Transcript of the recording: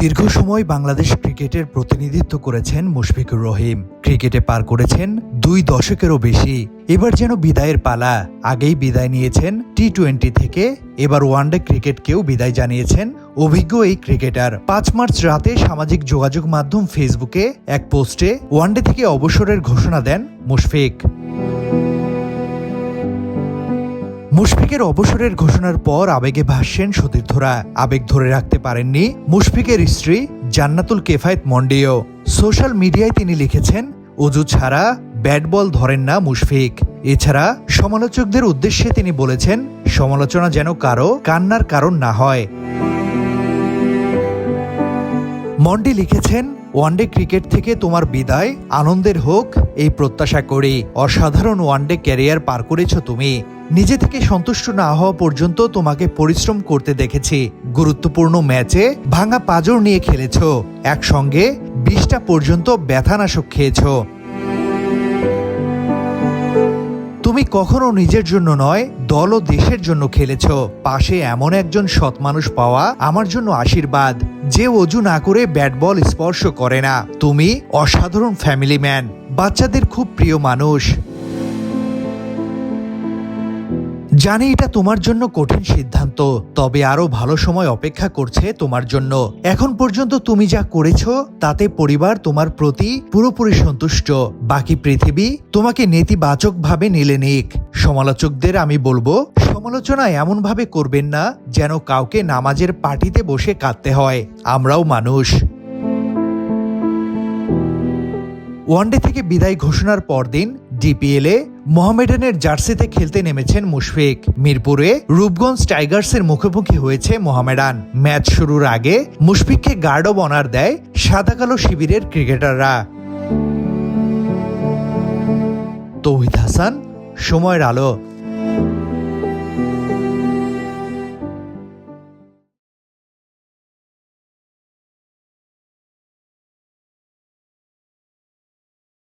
দীর্ঘ সময় বাংলাদেশ ক্রিকেটের প্রতিনিধিত্ব করেছেন মুশফিকুর রহিম। ক্রিকেটে পার করেছেন 2 দশকেরও বেশি। এবার যেন বিদায়ের পালা। আগেই বিদায় নিয়েছেন টি-20 থেকে, এবার ওয়ানডে ক্রিকেটকেও বিদায় জানিয়েছেন অভিজ্ঞ এই ক্রিকেটার। 5 মার্চ রাতে সামাজিক যোগাযোগ মাধ্যম ফেসবুকে এক পোস্টে ওয়ানডে থেকে অবসরের ঘোষণা দেন মুশফিক। মুশফিকের অবসরের ঘোষণার পর আবেগে ভাসছেন সতীর্থরা। আবেগ ধরে রাখতে পারেননি মুশফিকের স্ত্রী জান্নাতুল কেফায়েত মন্ডিও। সোশ্যাল মিডিয়ায় তিনি লিখেছেন, অজু ছাড়া ব্যাট বল ধরেন না মুশফিক। এছাড়া সমালোচকদের উদ্দেশ্যে তিনি বলেছেন, সমালোচনা যেন কারো কান্নার কারণ না হয়। মন্ডি লিখেছেন, ওয়ানডে ক্রিকেট থেকে তোমার বিদায় আনন্দের হোক এই প্রত্যাশা করি। অসাধারণ ওয়ানডে ক্যারিয়ার পার করেছ তুমি। নিজে থেকে সন্তুষ্ট না হওয়া পর্যন্ত তোমাকে পরিশ্রম করতে দেখেছি। গুরুত্বপূর্ণ ম্যাচে ভাঙা পাঁজর নিয়ে খেলেছ, একসঙ্গে 20টা পর্যন্ত ব্যথানাশক খেয়েছ। তুমি কখনো নিজের জন্য নয়, দল ও দেশের জন্য খেলেছ। পাশে এমন একজন সৎ মানুষ পাওয়া আমার জন্য আশীর্বাদ, যে অজু না করে ব্যাট বল স্পর্শ করে না। তুমি অসাধারণ ফ্যামিলি ম্যান, বাচ্চাদের খুব প্রিয় মানুষ। জানি এটা তোমার জন্য কঠিন সিদ্ধান্ত, তবে আরো ভালো সময় অপেক্ষা করছে তোমার জন্য। এখন পর্যন্ত তুমি যা করেছো তাতে পরিবার তোমার প্রতি পুরোপুরি সন্তুষ্ট। বাকি পৃথিবী তোমাকে নেতিবাচকভাবে নিলে নিক। সমালোচকদের আমি বলবো, সমালোচনা এমন ভাবে করবেন না যেন কাউকে নামাজের পার্টিতে বসে কাঁদতে হয়। আমরাও মানুষ। ওয়ানডে থেকে বিদায় ঘোষণার পরদিন ডিপিএলে মোহামেডানের জার্সিতে খেলতে নেমেছেন মুশফিক। মিরপুরে রূপগঞ্জ টাইগার্সের মুখোমুখি হয়েছে মোহামেডান। ম্যাচ শুরুর আগে মুশফিককে গার্ড অব অনার দেয় সাদা কালো শিবিরের ক্রিকেটাররা। তৌহিদ হাসান, সময়ের আলো।